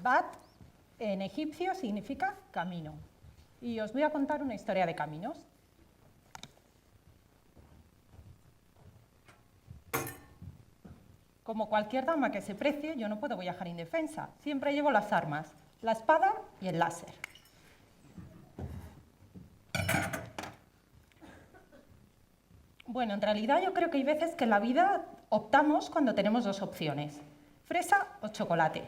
Bat en egipcio significa camino. Y os voy a contar una historia de caminos. Como cualquier dama que se precie, yo no puedo viajar indefensa. Siempre llevo las armas, la espada y el láser. Bueno, en realidad yo creo que hay veces que en la vida optamos cuando tenemos dos opciones, fresa o chocolate.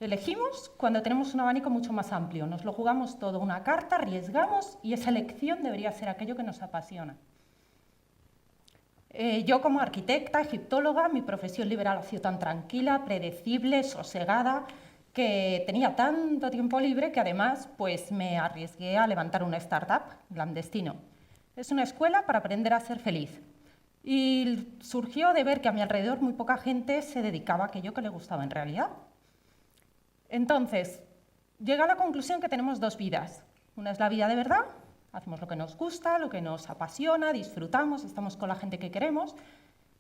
Elegimos cuando tenemos un abanico mucho más amplio, nos lo jugamos todo, una carta, arriesgamos y esa elección debería ser aquello que nos apasiona. Yo como arquitecta, egiptóloga, mi profesión liberal ha sido tan tranquila, predecible, sosegada, que tenía tanto tiempo libre que además pues, me arriesgué a levantar una startup, Glamdestino. Es una escuela para aprender a ser feliz. Y surgió de ver que a mi alrededor muy poca gente se dedicaba a aquello que le gustaba en realidad. Entonces, llegué a la conclusión que tenemos dos vidas. Una es la vida de verdad, hacemos lo que nos gusta, lo que nos apasiona, disfrutamos, estamos con la gente que queremos.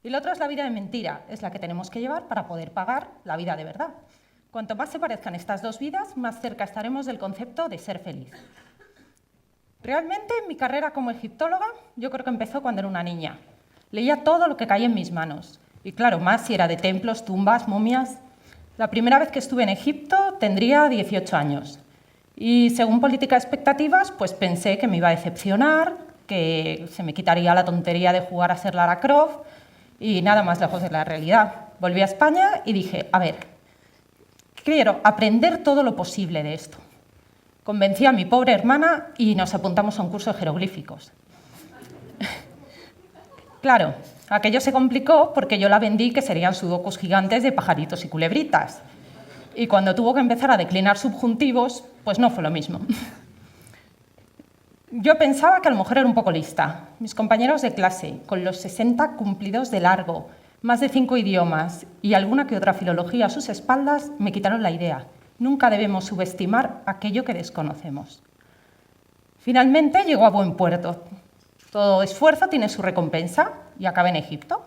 Y la otra es la vida de mentira, es la que tenemos que llevar para poder pagar la vida de verdad. Cuanto más se parezcan estas dos vidas, más cerca estaremos del concepto de ser feliz. Realmente, mi carrera como egiptóloga, yo creo que empezó cuando era una niña. Leía todo lo que caía en mis manos. Y claro, más si era de templos, tumbas, momias. La primera vez que estuve en Egipto tendría 18 años. Y según política de expectativas, pues pensé que me iba a decepcionar, que se me quitaría la tontería de jugar a ser Lara Croft y nada más lejos de la realidad. Volví a España y dije, a ver, quiero aprender todo lo posible de esto. Convencí a mi pobre hermana y nos apuntamos a un curso de jeroglíficos. Claro, aquello se complicó porque yo la vendí que serían sudokus gigantes de pajaritos y culebritas. Y cuando tuvo que empezar a declinar subjuntivos, pues no fue lo mismo. Yo pensaba que a lo mejor era un poco lista. Mis compañeros de clase, con los 60 cumplidos de largo, más de 5 idiomas y alguna que otra filología a sus espaldas, me quitaron la idea. Nunca debemos subestimar aquello que desconocemos. Finalmente llegó a buen puerto. Todo esfuerzo tiene su recompensa y acabé en Egipto.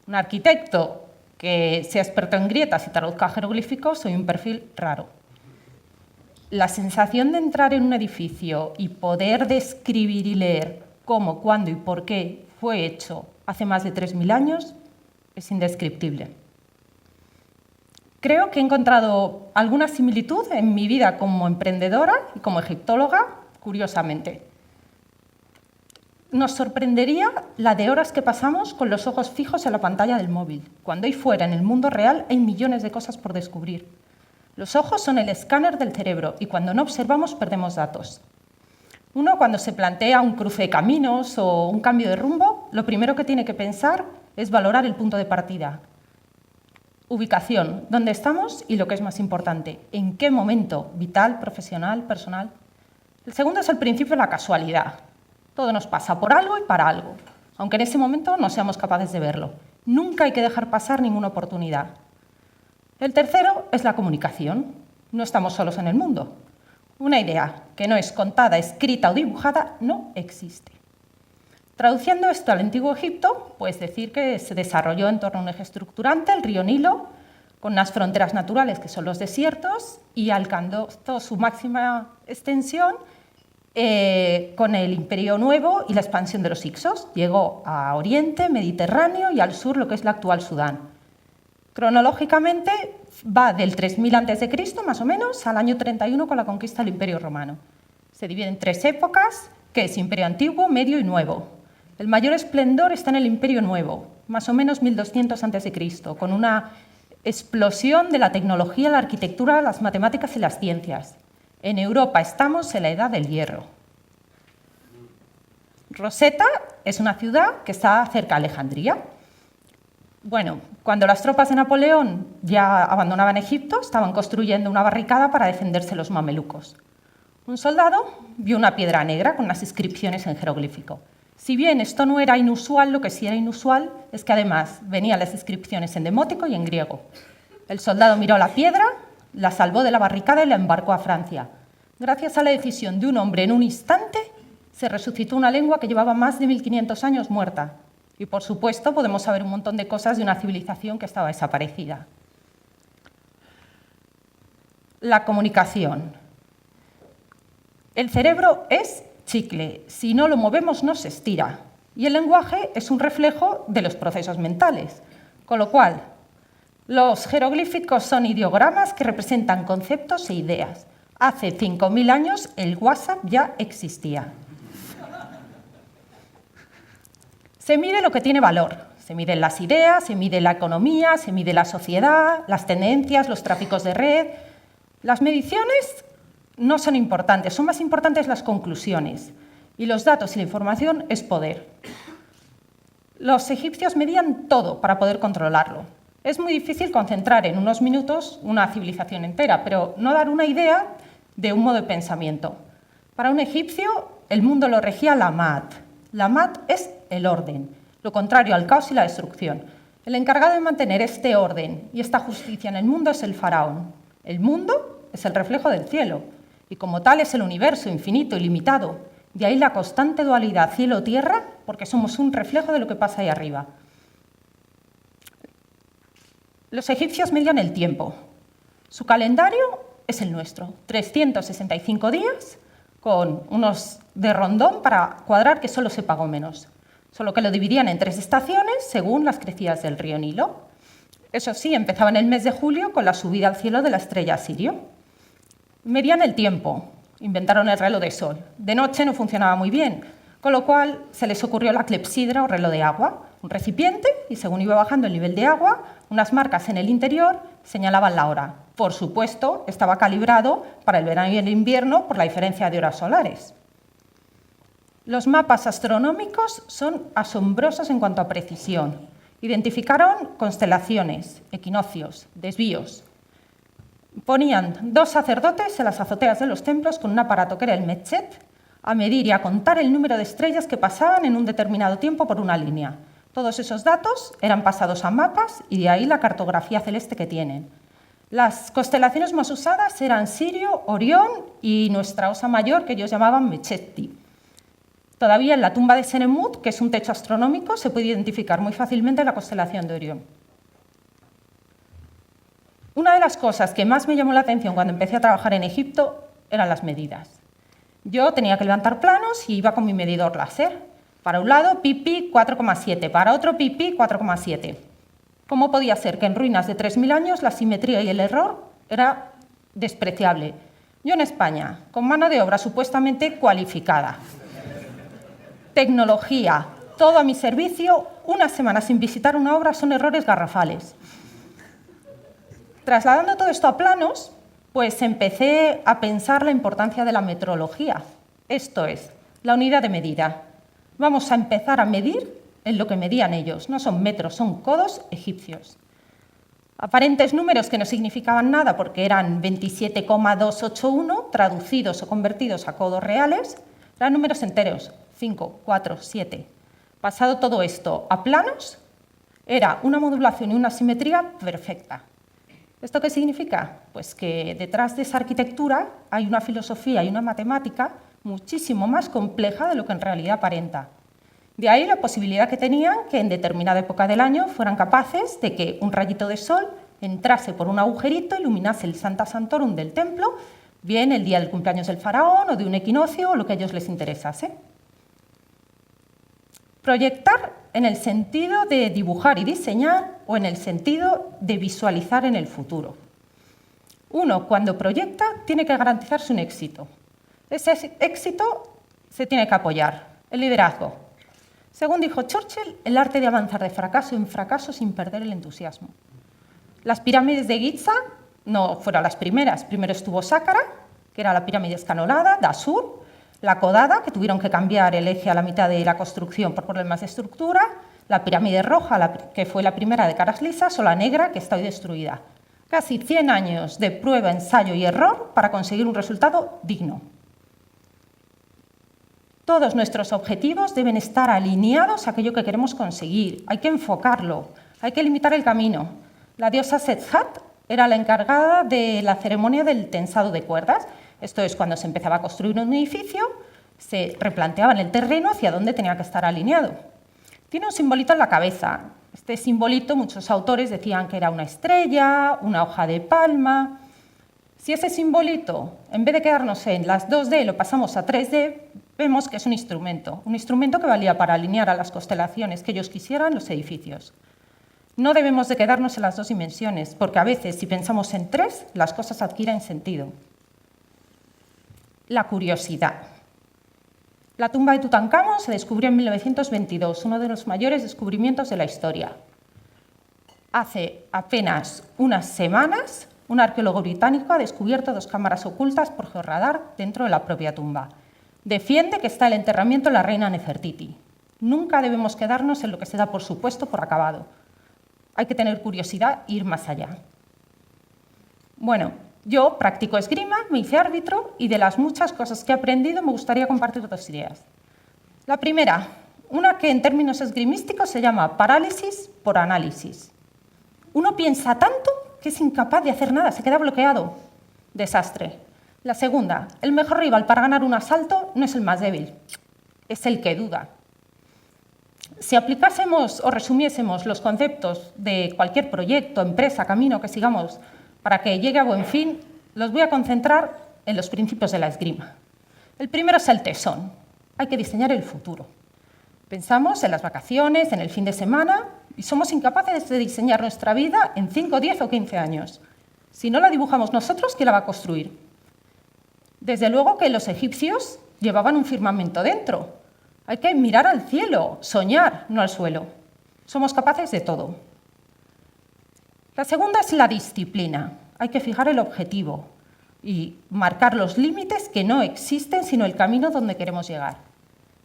Un arquitecto que sea experto en grietas y traduzca jeroglíficos, soy un perfil raro. La sensación de entrar en un edificio y poder describir y leer cómo, cuándo y por qué fue hecho hace más de 3000 años es indescriptible. Creo que he encontrado alguna similitud en mi vida como emprendedora y como egiptóloga, curiosamente. Nos sorprendería la de horas que pasamos con los ojos fijos en la pantalla del móvil, cuando ahí fuera, en el mundo real, hay millones de cosas por descubrir. Los ojos son el escáner del cerebro y cuando no observamos perdemos datos. Uno, cuando se plantea un cruce de caminos o un cambio de rumbo, lo primero que tiene que pensar es valorar el punto de partida. Ubicación, dónde estamos y lo que es más importante, en qué momento, vital, profesional, personal. El segundo es el principio de la casualidad. Todo nos pasa por algo y para algo, aunque en ese momento no seamos capaces de verlo. Nunca hay que dejar pasar ninguna oportunidad. El tercero es la comunicación. No estamos solos en el mundo. Una idea que no es contada, escrita o dibujada no existe. Traduciendo esto al antiguo Egipto, pues decir que se desarrolló en torno a un eje estructurante, el río Nilo, con unas fronteras naturales que son los desiertos y alcanzó su máxima extensión con el Imperio Nuevo y la expansión de los Hicsos. Llegó a Oriente, Mediterráneo y al sur lo que es la actual Sudán. Cronológicamente va del 3000 a.C., más o menos, al año 31 con la conquista del Imperio Romano. Se divide en 3 épocas, que es Imperio Antiguo, Medio y Nuevo. El mayor esplendor está en el Imperio Nuevo, más o menos 1200 a.C., con una explosión de la tecnología, la arquitectura, las matemáticas y las ciencias. En Europa estamos en la Edad del Hierro. Rosetta es una ciudad que está cerca de Alejandría. Bueno, cuando las tropas de Napoleón ya abandonaban Egipto, estaban construyendo una barricada para defenderse los mamelucos. Un soldado vio una piedra negra con unas inscripciones en jeroglífico. Si bien esto no era inusual, lo que sí era inusual es que además venían las inscripciones en demótico y en griego. El soldado miró la piedra, la salvó de la barricada y la embarcó a Francia. Gracias a la decisión de un hombre en un instante, se resucitó una lengua que llevaba más de 1500 años muerta. Y, por supuesto, podemos saber un montón de cosas de una civilización que estaba desaparecida. la comunicación. El cerebro es chicle, si no lo movemos no se estira. Y el lenguaje es un reflejo de los procesos mentales. Con lo cual, los jeroglíficos son ideogramas que representan conceptos e ideas. Hace 5.000 años el WhatsApp ya existía. Se mide lo que tiene valor. Se miden las ideas, se mide la economía, se mide la sociedad, las tendencias, los tráficos de red. Las mediciones no son importantes, son más importantes las conclusiones. Y los datos y la información es poder. Los egipcios medían todo para poder controlarlo. Es muy difícil concentrar en unos minutos una civilización entera, pero no dar una idea de un modo de pensamiento. Para un egipcio, el mundo lo regía la Mat. La Mat es el orden, lo contrario al caos y la destrucción. El encargado de mantener este orden y esta justicia en el mundo es el faraón. El mundo es el reflejo del cielo y como tal es el universo infinito y limitado. De ahí la constante dualidad cielo-tierra, porque somos un reflejo de lo que pasa ahí arriba. Los egipcios medían el tiempo. Su calendario es el nuestro, 365 días con unos de rondón para cuadrar que solo se pagó menos. Solo que lo dividían en 3 estaciones según las crecidas del río Nilo. Eso sí, empezaba en el mes de julio con la subida al cielo de la estrella Sirio. Medían el tiempo, inventaron el reloj de sol. De noche no funcionaba muy bien, con lo cual se les ocurrió la clepsidra o reloj de agua, un recipiente y según iba bajando el nivel de agua, unas marcas en el interior señalaban la hora. Por supuesto, estaba calibrado para el verano y el invierno por la diferencia de horas solares. Los mapas astronómicos son asombrosos en cuanto a precisión. Identificaron constelaciones, equinoccios, desvíos. Ponían 2 sacerdotes en las azoteas de los templos con un aparato que era el Mechet a medir y a contar el número de estrellas que pasaban en un determinado tiempo por una línea. Todos esos datos eran pasados a mapas y de ahí la cartografía celeste que tienen. Las constelaciones más usadas eran Sirio, Orión y nuestra Osa Mayor, que ellos llamaban Mechetti. Todavía en la tumba de Senemut, que es un techo astronómico, se puede identificar muy fácilmente la constelación de Orión. Una de las cosas que más me llamó la atención cuando empecé a trabajar en Egipto eran las medidas. Yo tenía que levantar planos y iba con mi medidor láser. Para un lado, pi 4,7, para otro pi 4,7. ¿Cómo podía ser que en ruinas de 3.000 años la simetría y el error era despreciable? Yo en España, con mano de obra supuestamente cualificada, tecnología, todo a mi servicio, una semana sin visitar una obra son errores garrafales. Trasladando todo esto a planos, pues empecé a pensar la importancia de la metrología. Esto es, la unidad de medida. Vamos a empezar a medir en lo que medían ellos. No son metros, son codos egipcios. Aparentes números que no significaban nada porque eran 27,281, traducidos o convertidos a codos reales, eran números enteros, 5, 4, 7. Pasado todo esto a planos, era una modulación y una simetría perfecta. ¿Esto qué significa? Pues que detrás de esa arquitectura hay una filosofía y una matemática muchísimo más compleja de lo que en realidad aparenta. De ahí la posibilidad que tenían que en determinada época del año fueran capaces de que un rayito de sol entrase por un agujerito, iluminase el Sancta Sanctorum del templo, bien el día del cumpleaños del faraón o de un equinoccio o lo que a ellos les interesase. Proyectar en el sentido de dibujar y diseñar o en el sentido de visualizar en el futuro. Uno, cuando proyecta, tiene que garantizarse un éxito. Ese éxito se tiene que apoyar, el liderazgo. Según dijo Churchill, el arte de avanzar de fracaso en fracaso sin perder el entusiasmo. Las pirámides de Giza no fueron las primeras. Primero estuvo Sácara, que era la pirámide escalonada, Dashur, la Codada, que tuvieron que cambiar el eje a la mitad de la construcción por problemas de estructura, la pirámide roja, que fue la primera de caras lisas, o la negra, que está hoy destruida. Casi 100 años de prueba, ensayo y error para conseguir un resultado digno. Todos nuestros objetivos deben estar alineados a aquello que queremos conseguir. Hay que enfocarlo, hay que limitar el camino. La diosa Sethat era la encargada de la ceremonia del tensado de cuerdas. Esto es cuando se empezaba a construir un edificio, se replanteaba en el terreno hacia dónde tenía que estar alineado. Tiene un simbolito en la cabeza. Este simbolito muchos autores decían que era una estrella, una hoja de palma. Si ese simbolito, en vez de quedarnos en las 2D, lo pasamos a 3D, vemos que es un instrumento que valía para alinear a las constelaciones que ellos quisieran los edificios. No debemos de quedarnos en las 2 dimensiones, porque a veces, si pensamos en 3, las cosas adquieren sentido. La curiosidad. La tumba de Tutankamón se descubrió en 1922, uno de los mayores descubrimientos de la historia. Hace apenas unas semanas, un arqueólogo británico ha descubierto 2 cámaras ocultas por georradar dentro de la propia tumba. Defiende que está el enterramiento de la reina Nefertiti. Nunca debemos quedarnos en lo que se da por supuesto por acabado. Hay que tener curiosidad e ir más allá. Bueno, yo practico esgrima, me hice árbitro y de las muchas cosas que he aprendido me gustaría compartir 2 ideas. La primera, una que en términos esgrimísticos se llama parálisis por análisis. Uno piensa tanto que es incapaz de hacer nada, se queda bloqueado. Desastre. La segunda, el mejor rival para ganar un asalto no es el más débil, es el que duda. Si aplicásemos o resumiésemos los conceptos de cualquier proyecto, empresa, camino que sigamos para que llegue a buen fin, los voy a concentrar en los principios de la esgrima. El primero es el tesón. Hay que diseñar el futuro. Pensamos en las vacaciones, en el fin de semana, y somos incapaces de diseñar nuestra vida en 5, 10 o 15 años. Si no la dibujamos nosotros, ¿quién la va a construir? Desde luego que los egipcios llevaban un firmamento dentro. Hay que mirar al cielo, soñar, no al suelo. Somos capaces de todo. La segunda es la disciplina. Hay que fijar el objetivo y marcar los límites que no existen, sino el camino donde queremos llegar.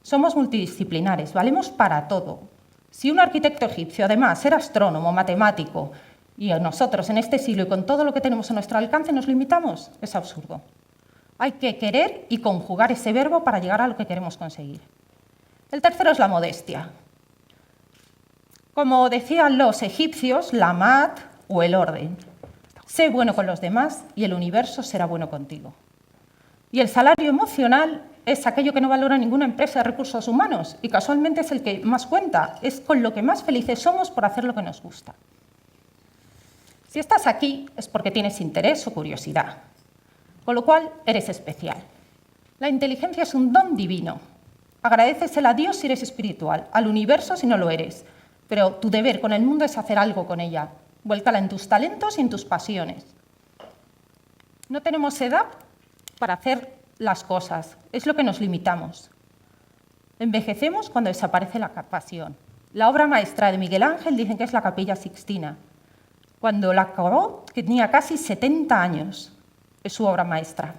Somos multidisciplinares, valemos para todo. Si un arquitecto egipcio, además, era astrónomo, matemático, y nosotros en este siglo y con todo lo que tenemos a nuestro alcance nos limitamos, es absurdo. Hay que querer y conjugar ese verbo para llegar a lo que queremos conseguir. El tercero es la modestia. Como decían los egipcios, la mat o el orden. Sé bueno con los demás y el universo será bueno contigo. Y el salario emocional es aquello que no valora ninguna empresa de recursos humanos y casualmente es el que más cuenta, es con lo que más felices somos por hacer lo que nos gusta. Si estás aquí es porque tienes interés o curiosidad, con lo cual eres especial. La inteligencia es un don divino. Agradécesela a Dios si eres espiritual, al universo si no lo eres, pero tu deber con el mundo es hacer algo con ella. Vuélcala en tus talentos y en tus pasiones. No tenemos edad para hacer las cosas, es lo que nos limitamos. Envejecemos cuando desaparece la pasión. La obra maestra de Miguel Ángel dicen que es la Capilla Sixtina. Cuando la acabó, que tenía casi 70 años, es su obra maestra.